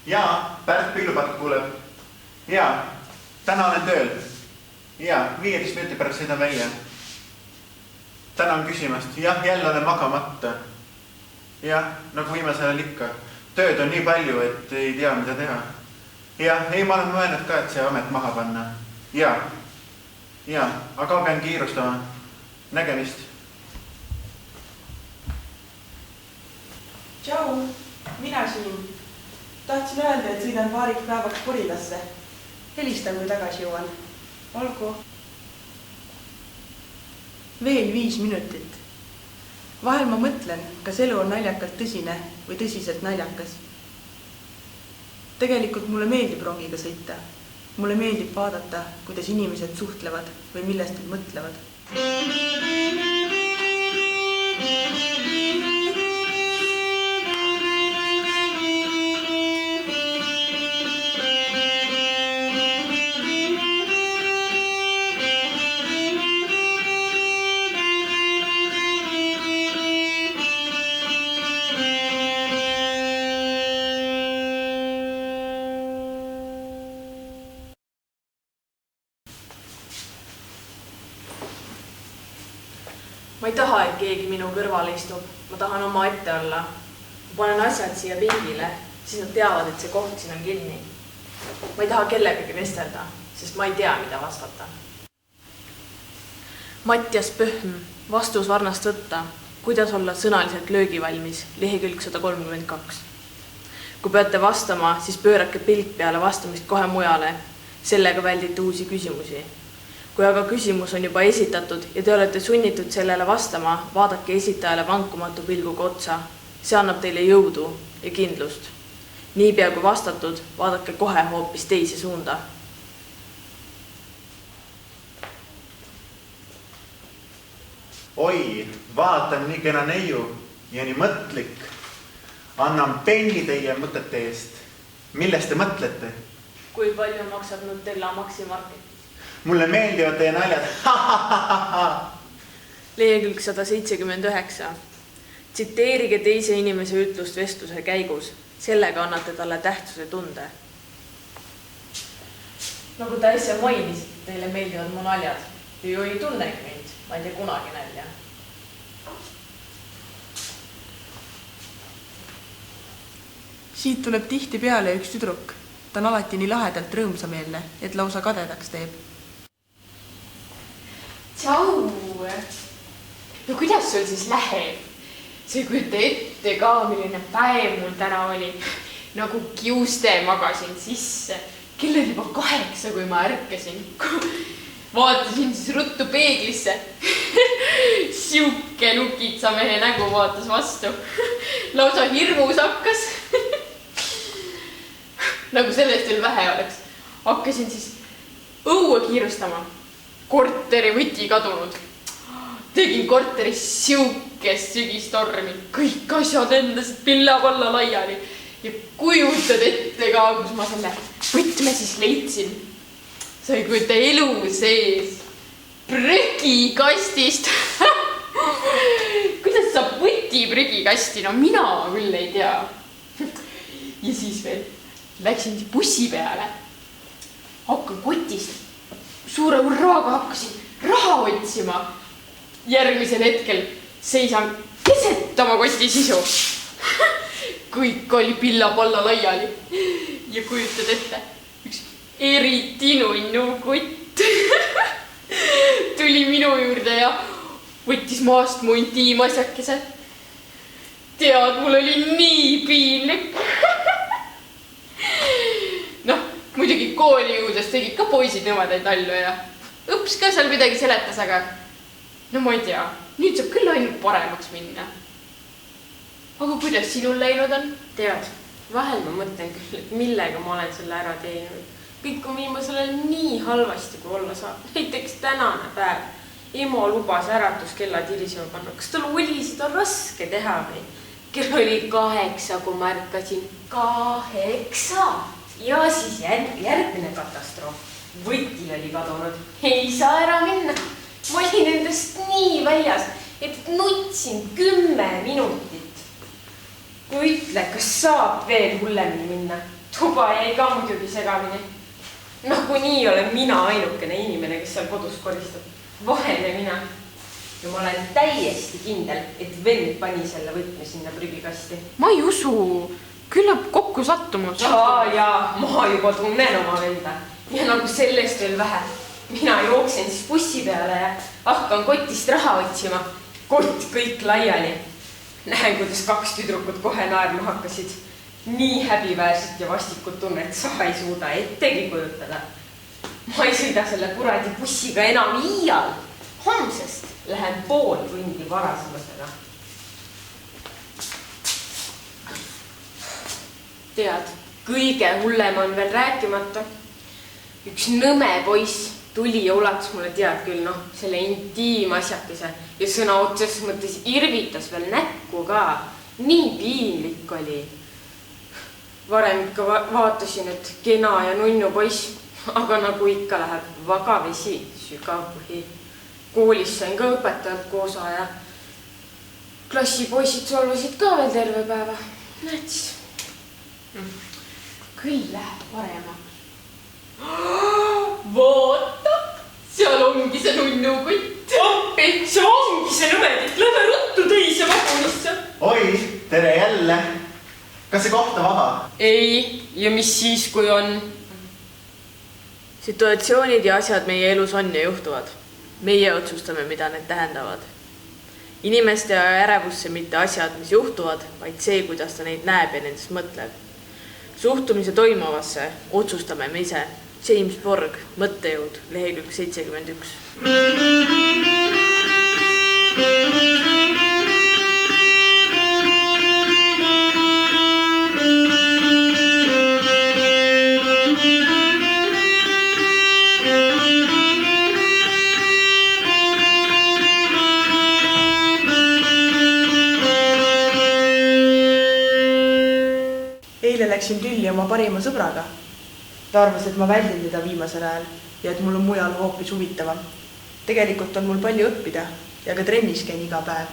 Jaa, Pärt Pillupatk kuuleb. Jaa, täna olen tööl. Jaa, 15 minuti pärast sõidan välja. Tänan küsimast. Jah, jälle olen magamata. Jah, nagu viimasel ajal ikka. Tööd on nii palju, et ei tea, mida teha. Jah, ei, ma olen mõelnud ka, et see amet maha panna. Jaa, aga pean kiirustama. Nägemist. Tšau, mina siin. Tahtsin öelda, et sõidan paariks päevaks Purilasse. Helistan, kui tagasi jõuan. Olgu. Veel 5 minutit. Vahel ma mõtlen, kas elu on naljakalt tõsine või tõsiselt naljakas. Tegelikult mulle meeldib rongiga sõita. Mulle meeldib vaadata, kuidas inimesed suhtlevad või millest nad mõtlevad. Ma ei taha, et keegi minu kõrval istub. Ma tahan oma ette olla. Ma panen asjad siia pingile, siis nad teavad, et see koht siin on kinni. Ma ei taha kellegagi vestelda, sest ma ei tea, mida vastata. Mattias Pöhm, vastus varnast võtta. Kuidas olla sõnaliselt löögivalmis, lehekülg 132. Kui peate vastama, siis pöörake pilk peale vastamist kohe mujale. Sellega väldite uusi küsimusi. Kui aga küsimus on juba esitatud ja te olete sunnitud sellele vastama, vaadake esitajale vankumatu pilguga otsa. See annab teile jõudu ja kindlust. Niipea kui vastatud, vaadake kohe hoopis teise suunda. Oi, vaatan nii kena neiu ja nii mõtlik. Annan penni teie mõtete eest. Millest te mõtlete? Kui palju maksab Nutella Maximarket? Mulle meeldivad teie naljad. Lehekülg 179. Tsiteerige teise inimese ütlust vestluse käigus. Sellega annate talle tähtsuse tunde. Nagu ta äsja mainis, teile meeldivad mu naljad. Ju ei tunnegi mind, ma ei tee kunagi nälja. Siit tuleb tihti peale üks tüdruk. Ta on alati nii lahedalt rõõmsameelne, et lausa kadedaks teeb. Tšau! No kuidas sul siis läheb? See kujuta ette ka, milline päev mul täna oli. Nagu kiuste magasin sisse. Kell oli juba 8, kui ma ärkasin. Vaatasin siis ruttu peeglisse. Siuke nukitsa mehe nägu vaatas vastu. Lausa hirmus hakkas. Nagu sellest veel vähe oleks. Hakkasin siis õue kiirustama. Korteri võti kadunud. Tegin korteris siukest sügistormi. Kõik asjad endasid pillapalla laiali. Ja kujutad ette ka, kus ma selle võtme siis leidsin. Sa ei kujuta elu sees. Prügikastist. Kuidas saab võti prügikasti? No mina küll ei tea. Ja siis veel läksin bussi peale. Hakkan kotist. Suure urraaga hakkasin raha otsima. Järgmisel hetkel seisan keset oma koti sisu. Kõik oli pillapalla laiali. Ja kujutad ette, üks eriti nunnu kott tuli minu juurde ja võttis maast mu intiimasjakese. Tead, mul oli nii piinlik. Muidugi kooli jõudes tegid ka poisid nõmedaid nalju ja õps ka seal midagi seletas, aga no ma ei tea, nüüd saab küll ainult paremaks minna. Aga kuidas sinul läinud on? Tead, vahel ma mõtlen küll, et millega ma olen selle ära teeninud. Kõik on viimasel ajal nii halvasti, kui olla saab. Näiteks tänane päev. Emo lubas äratuskella tirisema panna. Kas tal oli seda raske teha või? Kell oli 8, kui ma ärkasin. 8! Ja siis järgmine katastroof. Võti oli kadunud. Ei saa ära minna. Ma olin endast nii väljas, et nutsin 10 minutit. Kui ütle, kas saab veel hullemini minna? Tuba jäi ka muidugi segamini. Nagunii olen mina ainukene inimene, kes seal kodus koristab. Vaene mina. Ja ma olen täiesti kindel, et vend pani selle võtme sinna prügikasti. Ma ei usu. Küllap kokku sattumus. Jaa, ma juba tunnen oma venda. Ja nagu sellest veel vähe. Mina jooksen siis bussi peale ja hakkan kotist raha otsima. Kott kõik laiali. Näen, kuidas 2 tüdrukut kohe naerma hakkasid. Nii häbiväärset ja vastikut tunnet sa ei suuda ettegi kujutada. Ma ei sõida selle kuradi bussiga enam iial. Homsest lähen pool tundi varasemasena. Tead, kõige hullem on veel rääkimata. Üks nõme poiss tuli ja ulatas mulle tead küll, selle intiimasjakese ja sõna otses mõttes irvitas veel näkku ka. Nii piinlik oli. Varem ikka vaatasin, et kena ja nunnu poiss, aga nagu ikka läheb vaga vesi, sügav põhi. Koolis sain ka õpetajalt koosa ja klassipoisid solvasid ka veel terve päeva. Näed siis. Küll läheb paremaks. Vaata, seal ongi see nunnukott. Appi, see ongi see nõmedik. Lähme ruttu teise vagunisse. Oi, tere jälle. Kas see koht on vaba? Ei, ja mis siis, kui on? Situatsioonid ja asjad meie elus on ja juhtuvad. Meie otsustame, mida need tähendavad. Inimeste ja ärevusse mitte asjad, mis juhtuvad, vaid see, kuidas ta neid näeb ja nendest mõtleb. Suhtumise toimuvasse otsustame me ise. James Borg, mõttejõud, lehekülg 71. Eile läksin tülli oma parima sõbraga. Ta arvas, et ma väldin teda viimasel ajal ja et mul on mujal hoopis huvitavam. Tegelikult on mul palju õppida ja ka trennis käin iga päev.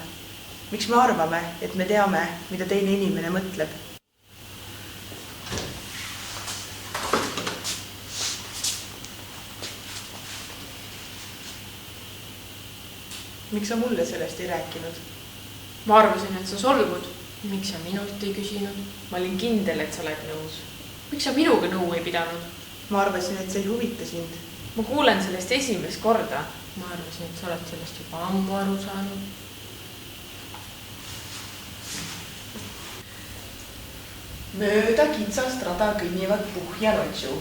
Miks me arvame, et me teame, mida teine inimene mõtleb? Miks sa mulle sellest ei rääkinud? Ma arvasin, et sa solvud. Miks sa minult ei küsinud? Ma olin kindel, et sa oled nõus. Miks sa minuga nõu ei pidanud? Ma arvasin, et see ei huvita sind. Ma kuulen sellest esimest korda. Ma arvasin, et sa oled sellest juba ammu aru saanud. Mööda kitsast rada kõnnivad Puh ja Notšu.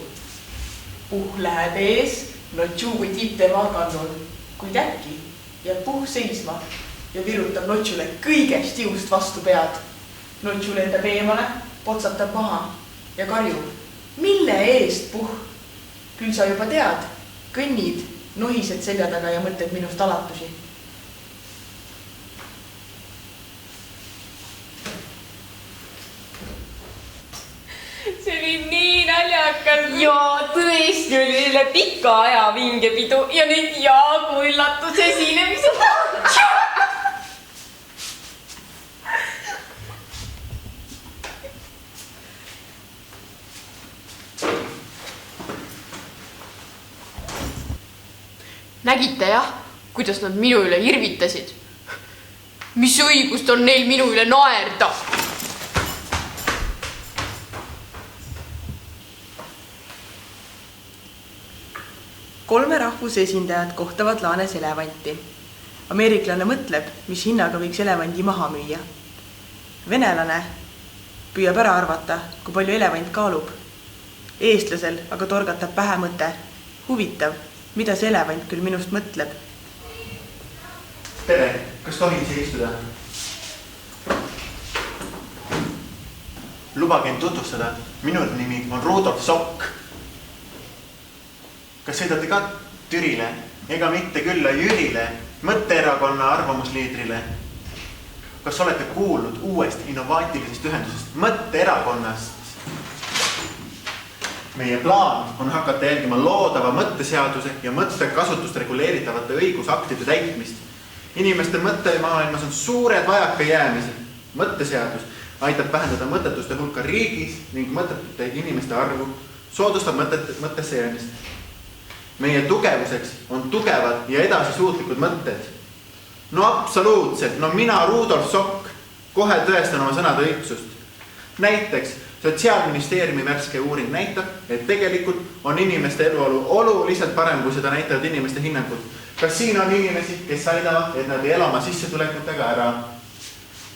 Puh läheb ees, Notšu võtib tema kannul, kuid äkki jääb Puh seisma ja virutab Notšule kõigest jõust vastu pead. Notšu lendab eemale, potsatab maha ja karjub. Mille eest, Puh? Küll sa juba tead, kõnnid, nohised selja taga ja mõtled minust alatusi. See oli nii naljakas. Jaa, tõesti oli üle pika aja vingepidu ja nüüd Jaagu üllatus esinemised. Nägite jah, kuidas nad minu üle irvitasid? Mis õigust on neil minu üle naerda? Kolme rahvuse esindajad kohtavad laanes elevanti. Ameeriklane mõtleb, mis hinnaga võiks elevandi maha müüa. Venelane püüab ära arvata, kui palju elevant kaalub. Eestlasel aga torgatab pähe mõte. Huvitav, mida see elevant küll minust mõtleb. Tere, kas tohin siia istuda? Lubage end tutvustada. Minu nimi on Rudolf Sokk. Kas sõidate ka Türile ega mitte külla Jürile, mõtteerakonna arvamusliidrile? Kas olete kuulnud uuest innovaatilisest ühendusest mõtteerakonnast? Meie plaan on hakata jälgima loodava mõtteseaduse ja mõttekasutust reguleeritavate õigusaktide täitmist. Inimeste mõttemaailmas on suured vajakajäämised. Mõtteseadus aitab vähendada mõttetuste hulka riigis ning mõttetute inimeste arvu, soodustab mõttesse jäämist. Meie tugevuseks on tugevad ja edasisuutlikud mõtted. No absoluutselt, no mina, Rudolf Sokk, kohe tõestan oma sõnade õigsust. Näiteks Sotsiaalministeeriumi värske uuring näitab, et tegelikult on inimeste eluolu oluliselt parem, kui seda näitavad inimeste hinnangud. Kas siin on inimesi, kes väidavad, et nad ei ela oma sissetulekutega ära?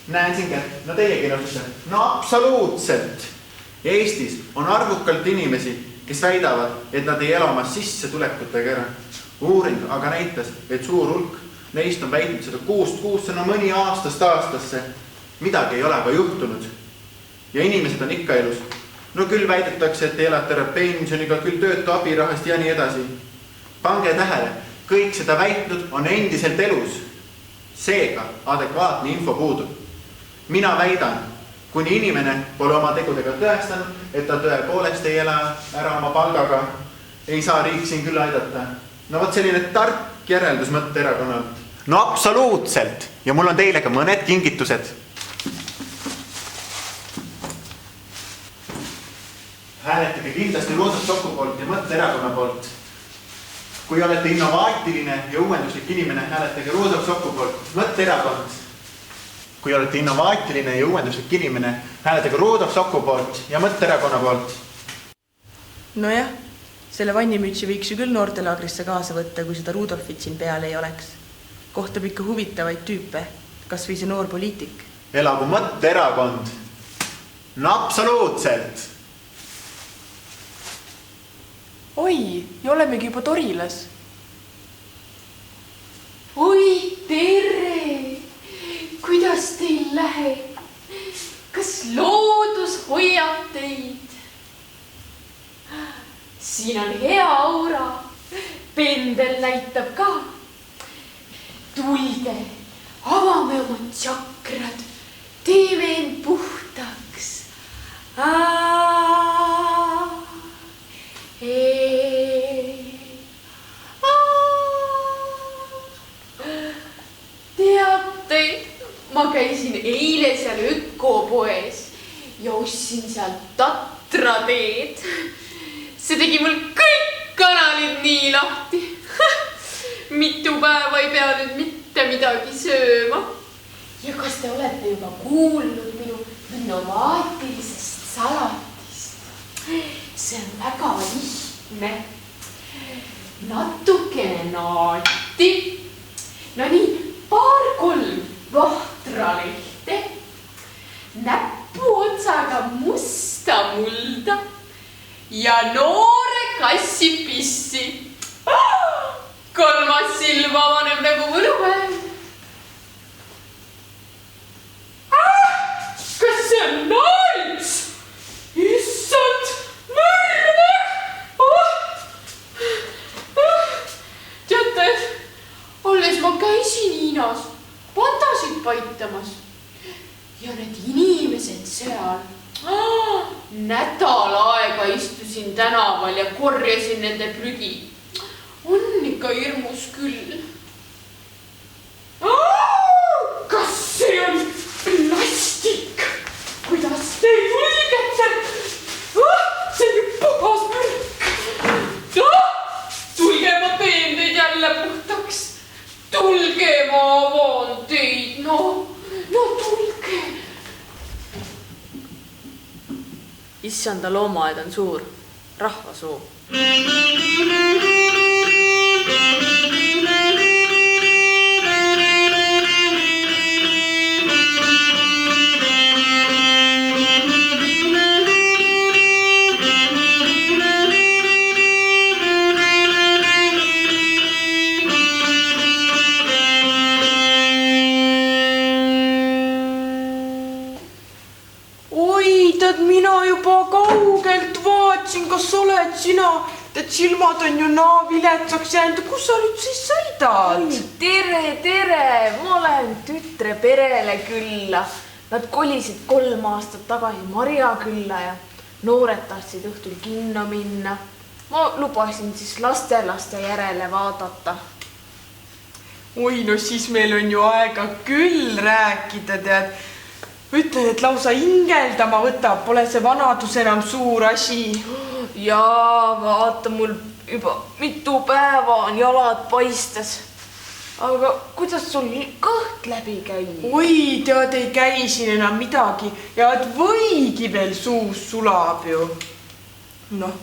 Näen siin kätt, no teiegi nõustate. No absoluutselt. Eestis on arvukalt inimesi, kes väidavad, et nad ei ela oma sissetulekutega ära. Uuring aga näitas, et suur hulk neist on väitnud seda kuust, no mõni aastast aastasse. Midagi ei ole aga juhtunud. Ja inimesed on ikka elus. No küll väidetakse, et elate ära pensioniga, küll töötu abirahast ja nii edasi. Pange tähele, kõik seda väitnud on endiselt elus. Seega adekvaatne info puudub. Mina väidan, kuni inimene pole oma tegudega tõestanud, et ta tõepoolest ei ela ära oma palgaga, ei saa riik siin küll aidata. No võt selline tark järeldus mõtte erakonnalt. No absoluutselt. Ja mul on teile ka mõned kingitused. Hääletage kindlasti Rudolf Soku poolt ja mõtte erakonna poolt. Kui olete innovaatiline ja uuenduslik inimene, hääletage Rudolf Soku poolt, mõtte erakond. Kui olete innovaatiline ja uuenduslik inimene, hääletage Rudolf Soku poolt ja mõtte erakonna poolt. Nojah, selle vannimütsi võiks ju küll noortelaagrisse kaasa võtta, kui seda Rudolfit siin peal ei oleks. Kohtab ikka huvitavaid tüüpe, kas või see noor poliitik. Elagu mõtte erakond. No absoluutselt. Oi, ja olemegi juba Torilas. Oi, tere! Kuidas teil läheb? Kas loodus hoiab teid? Siin on hea aura. Pendel näitab ka. Tulge, avame oma tšakrad. Teeme end puhtaks. Teate, ma käisin eile seal ökopoes ja ostsin sealt tatrateed. See tegi mul kõik kanalid nii lahti. Mitu päeva ei pea nüüd mitte midagi sööma. Ja kas te olete juba kuulnud minu innovaatilisest salatist? See on väga lihtne. Natukene naati. No nii, 2-3 vahtralehte. Näpuotsaga musta mulda. Ja noore kassipissi. 3. silm avaneb nagu võlupäev. Kas see on naits? Issand, mürver! Teate, alles ma käisin Hiinas pandasid paitamas ja need inimesed seal. Nädal aega istusin tänaval ja korjasin nende prügi. On ikka hirmus küll. Kas see on plastik? Kuidas te julgete? See on ju puhas mürk. Tulge, ma teen teid jälle puhtaks. Tulge, ma avan teid. No tulge. Issanda loomaaed on suur, rahvasuu. Mina juba kaugelt vaatsin, kas oled sina, et silmad on ju naa viletsaks jäänud. Kus sa nüüd siis sõidad? Tere, ma olen tütre perele külla. Nad kolisid 3 aastat tagasi Marja külla ja noored tahtsid õhtul kinno minna. Ma lubasin siis lastelaste järele vaadata. Oi, no siis meil on ju aega küll rääkida, tead. ütlen, et lausa hingeldama võtab, pole see vanadus enam suur asi. Jaa, vaata, mul juba mitu päeva on jalad paistes. Aga kuidas sul kõht läbi käib? Oi, tead, ei käi siin enam midagi ja et võigi veel suus sulab ju. Noh,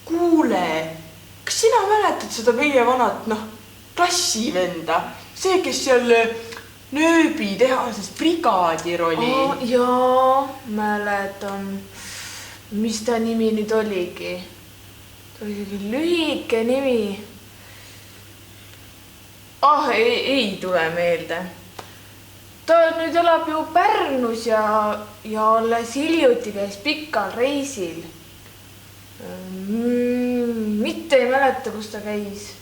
kuule, kas sina mäletad seda meie vanat, klassivenda? See, kes seal nööbi tehases brigaadir oli. Jaa, mäletan. Mis ta nimi nüüd oligi? Ta oli isegi lühike nimi. Ei tule meelde. Ta nüüd elab ju Pärnus ja alles hiljuti käis pikal reisil. Mitte ei mäleta, kus ta käis.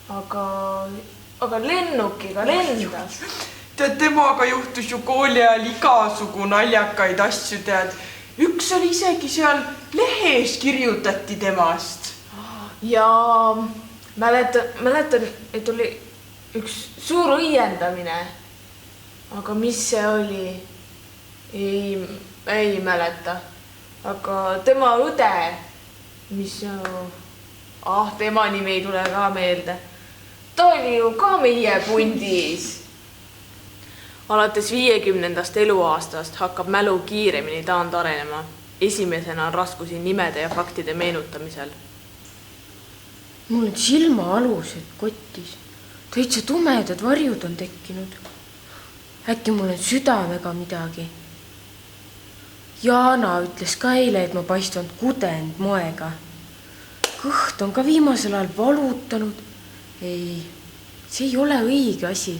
Aga lennukiga lendas. Tead, temaga juhtus ju kooli ajal igasugu naljakaid asju, tead. Üks oli isegi seal lehes kirjutati temast. Ja mäletan, et oli üks suur õiendamine. Aga mis see oli? Ei mäleta. Aga tema õde, tema nimi ei tule ka meelde. Ta oli ju ka meie pundis. Alates 50. eluaastast hakkab mälu kiiremini taandarenema. Esimesena on raskusi nimede ja faktide meenutamisel. Mul on silmaalused kotis. Täitsa tumedad varjud on tekkinud. Äkki mul on südamega midagi. Jaana ütles ka eile, et ma paistvan kudend moega. Kõht on ka viimasel ajal valutanud. Ei, see ei ole õige asi.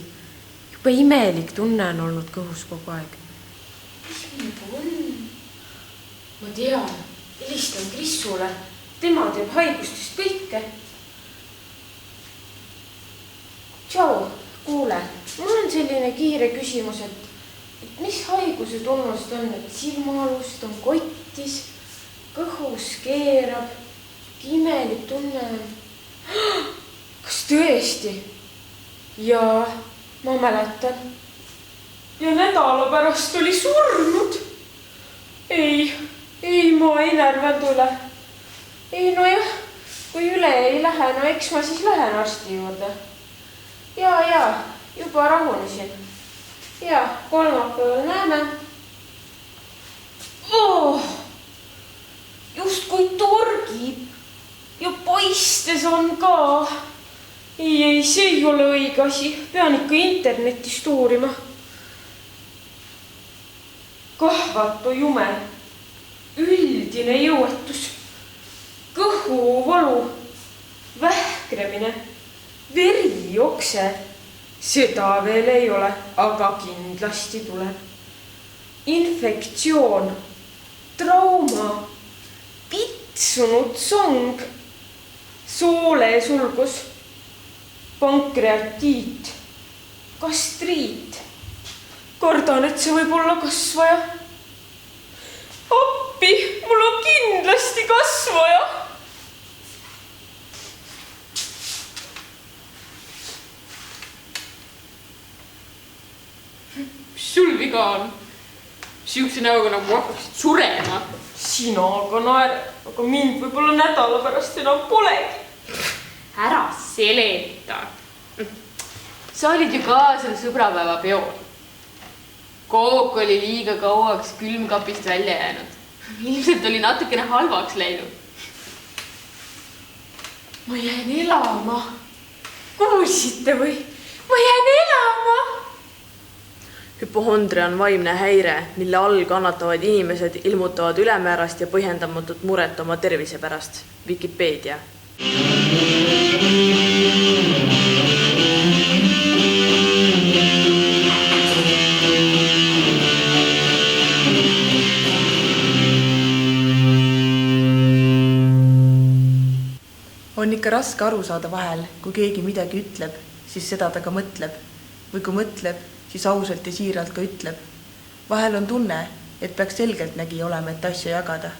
Juba imelik tunne on olnud kõhus kogu aeg. Mis minuga on? Ma tean, helistan Krissule. Tema teeb haigustest kõike. Tšau, kuule, mul on selline kiire küsimus, et mis haiguse tunnust on, et silmaalust on kotis, kõhus keerab, imelik tunne on. Kas tõesti? Jaa, ma mäletan. Ja nädala pärast oli surnud. Ei, ma ei närvanud üle. Ei, nojah, kui üle ei lähe, no eks ma siis lähen arsti juurde. Jaa, juba rahunesin. Jaa, kolmapäeval näeme. Just kui torgib ja paistes on ka. Ei, see ei ole õige asi. Pean ikka internetist uurima. Kahvatu jume, üldine jõuetus, kõhuvalu, vähkremine, veriokse. Seda veel ei ole, aga kindlasti tuleb. Infektsioon, trauma, pitsunud song, soolesulgus, pankreatiit, gastriit. Kardan, et see võib olla kasvaja. Appi, mul on kindlasti kasvaja. Mis sul viga on? Siukse näoga nagu hakkaksid surema. Sina aga naer, aga mind võib-olla nädala pärast enam polegi. Ära seleta. Sa olid ju ka seal sõbrapäeva peol. Kook oli liiga kauaks külmkapist välja jäänud. Ilmselt oli natukene halvaks läinud. Ma jään elama. Kuulsite või? Ma jään elama. Hüpohondria on vaimne häire, mille all kannatavad inimesed ilmutavad ülemäärast ja põhjendamatut muret oma tervise pärast. Wikipedia. On ikka raske aru saada vahel, kui keegi midagi ütleb, siis seda ta ka mõtleb. Või kui mõtleb, siis ausalt ja siiralt ka ütleb. Vahel on tunne, et peaks selgelt nägi olema, et asja jagada.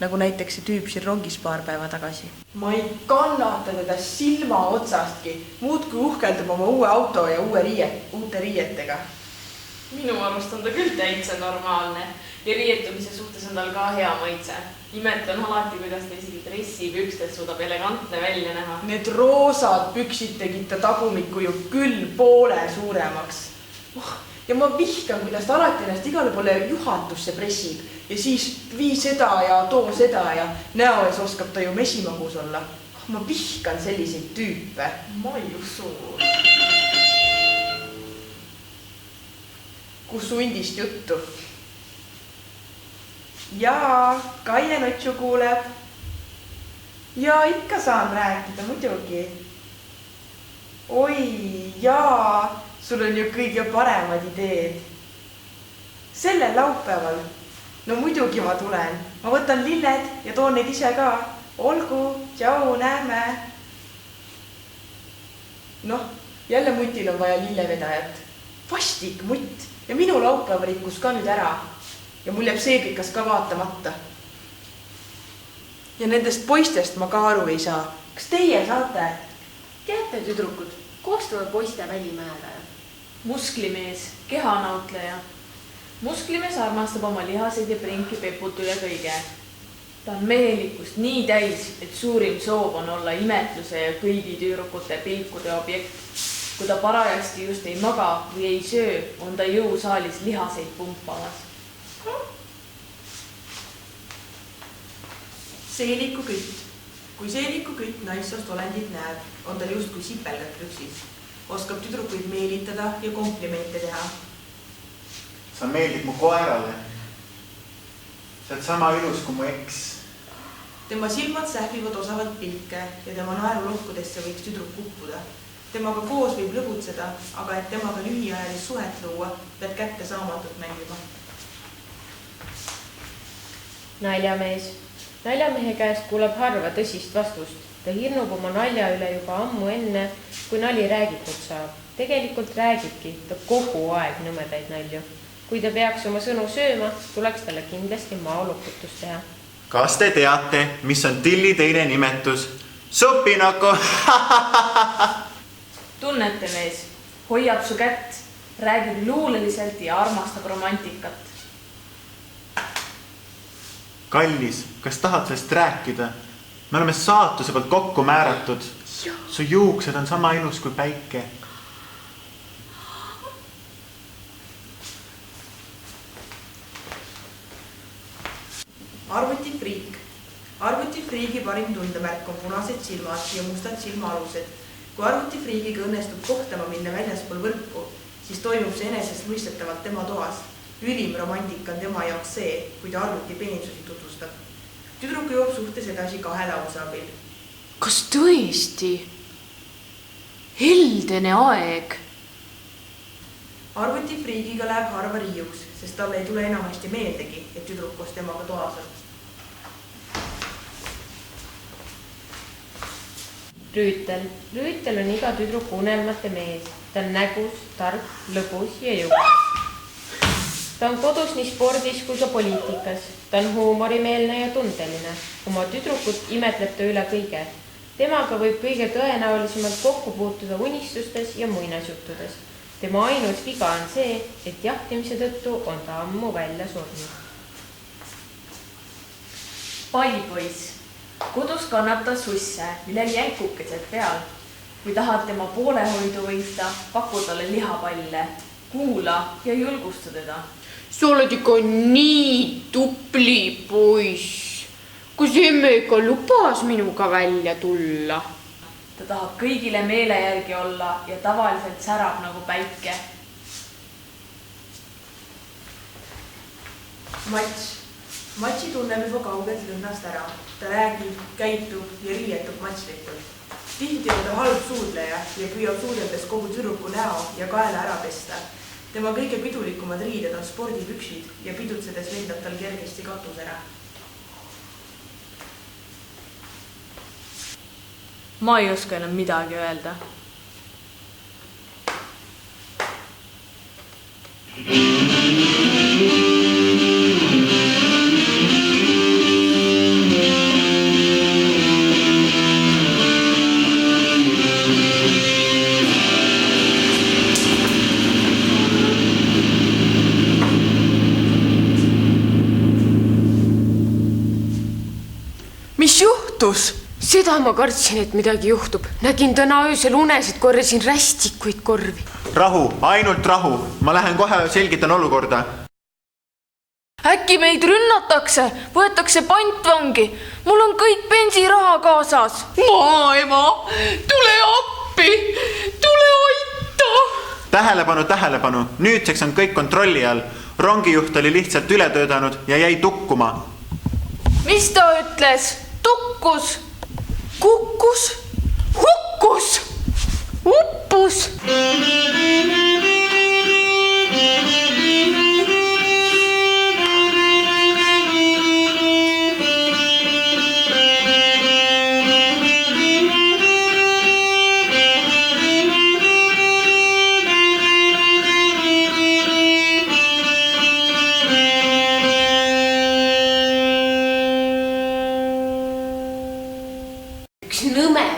Nagu näiteks see tüüp siin rongis paar päeva tagasi. Ma ei kannata teda silma otsastki. Muud kui uhkeldab oma uue auto ja uute riietega. minu arust on ta küll täitsa normaalne ja riietumise suhtes on tal ka hea maitse. Imetlen alati, kuidas ta isegi dressipükstes suudab elegantne välja näha. Need roosad püksid tegid ta tagumikku ju küll poole suuremaks. Ja ma vihkan, kuidas ta alati ennast igale poole juhatusse pressib ja siis vii seda ja too seda ja näo ees oskab ta ju mesimagus olla. Ma vihkan selliseid tüüpe. Ma ei usu. Kus hundist juttu? Jaa, Kaie Notšu kuuleb. Ja ikka saan rääkida, muidugi. Oi, jaa, sul on ju kõige paremad ideed. Sellel laupäeval? No muidugi ma tulen. Ma võtan lilled ja toon neid ise ka. Olgu, tšau, näeme. Noh, jälle mutil on vaja lillevedajat. Vastik mutt ja minu laupäeva rikkus ka nüüd ära. Ja mul jääb seebikas ka vaatamata. Ja nendest poistest ma ka aru ei saa. Kas teie saate? Teate, tüdrukud, koostame poiste välimääraja. Musklimees, kehanautleja. Musklimees armastab oma lihaseid ja prinki peput üle kõige. Ta on mehelikust nii täis, et suurim soov on olla imetluse ja kõigi tüdrukute pilkude objekt. Kui ta parajasti just ei maga või ei söö, on ta jõusaalis lihaseid pumpamas. Seelikukütt. Kui seelikukütt naissoost olendit näeb, on tal just kui sipelgad prüksis. Oskab tüdrukuid meelitada ja komplimente teha. Sa meeldid mu koerale. Sa oled sama ilus kui mu eks. Tema silmad sähvivad osavalt pilke ja tema naerulohkudesse võiks tüdruk uppuda. Temaga koos võib lõbutseda, aga et temaga lühiajalist suhet luua, pead kätte saamatut mängima. Naljamees. Naljamehe käest kuuleb harva tõsist vastust. Ta hirnub oma nalja üle juba ammu enne, kui nali räägitud saab. Tegelikult räägibki ta kogu aeg nõmedaid nalju. Kui ta peaks oma sõnu sööma, tuleks talle kindlasti maolukutus teha. Kas te teate, mis on tilli teine nimetus? Supinoko! Tunnete mees, hoiab su kätt, räägib luuleliselt ja armastab romantikat. Kallis, kas tahad sellest rääkida? Me oleme saatuse pealt kokku määratud. Su juuksed on sama ilus kui päike. Arvutifriik. Arvutifriigi parim tundemärk on punased silmad ja mustad silmaalused. Kui arvutifriigiga õnnestub kohtama minna väljaspool võrku, siis toimub see enesest mõistetavalt tema toas. Ülim romantika on tema jaoks see, kui ta arvuti peensusi tutvustab. Tüdruk jõuab suhtes edasi 2 lause abil. Kas tõesti? Heldene aeg. Arvutifriigiga läheb harva riiuks, sest talle ei tule enamasti meeldegi, et tüdruk koos temaga toas on. Rüütel. Rüütel on iga tüdruku unelmate mees. Ta on nägus, tark, lõbus ja jõukas. Ta on kodus nii spordis kui ka poliitikas. Ta on huumorimeelne ja tundeline. Oma tüdrukut imetleb ta üle kõige. Temaga võib kõige tõenäolisemalt kokku puutuda unistustes ja muinasjuttudes. Tema ainus viga on see, et jahtimise tõttu on ta ammu välja surnud. Pallipoiss. Kodus kannab ta susse, millel jänkukesed peal. Kui tahad tema poolehoidu võita, paku talle lihapalle. Kuula ja julgusta teda. Sa oled ikka nii tupli poiss. Kas emme ikka lubas minuga välja tulla? Ta tahab kõigile meele järgi olla ja tavaliselt särab nagu päike. Mats. Matsi tunneb juba kaugelt lõnnast ära. Ta räägib, käitub ja riietub matslikult. Tihti on ta halb suudleja ja püüab suudeldes kogu tüdruku näo ja kaela ära pesta. Tema kõige pidulikumad riided on spordipüksid ja pidutsedes lendab tal kergesti katus ära. Ma ei oska enam midagi öelda. juhtus? Seda ma kartsin, et midagi juhtub. Nägin täna öösel unes, et korjasin rästikuid korvi. Rahu, ainult rahu. Ma lähen kohe selgitan olukorda. Äkki meid rünnatakse, võetakse pantvangi. Mul on kõik bensiraha kaasas. Maaema, tule appi, tule aita. Tähelepanu. Nüüdseks on kõik kontrolli all. Rongijuht oli lihtsalt üle töötanud ja jäi tukkuma. Mis ta ütles? Tukkus? Kukkus? Hukkus? Uppus?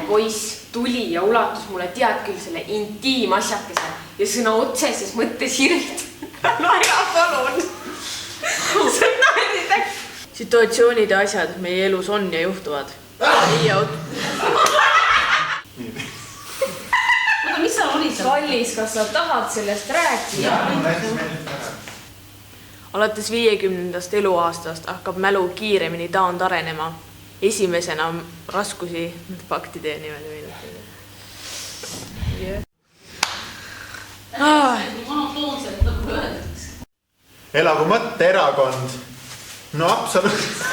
Poiss tuli ja ulatus mulle tead küll selle intiimasjakese ja sõna otseses mõttes hirvit. Naera palun. Situatsioonid ja asjad meie elus on ja juhtuvad. Mis sa olid? Kallis, kas sa tahad sellest rääkida? Alates 50. eluaastast hakkab mälu kiiremini taandarenema. Esimesena raskusi faktide niimoodi meenutada. Monotoonselt nagu öeldaks. Elagu mõtteerakond. No absoluutselt.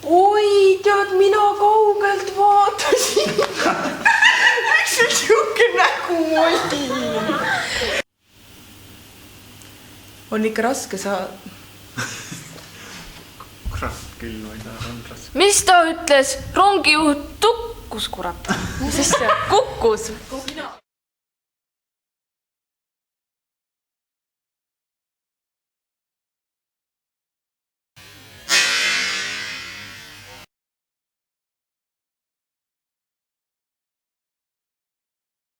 Oi, tead, mina kaugelt vaatasin. Miks see siuke nägu oli? On ikka raske Kurat küll, ma ei tea, on raske. Mis ta ütles? Rongijuht tukkus, kurat. Mis asja? Kukkus.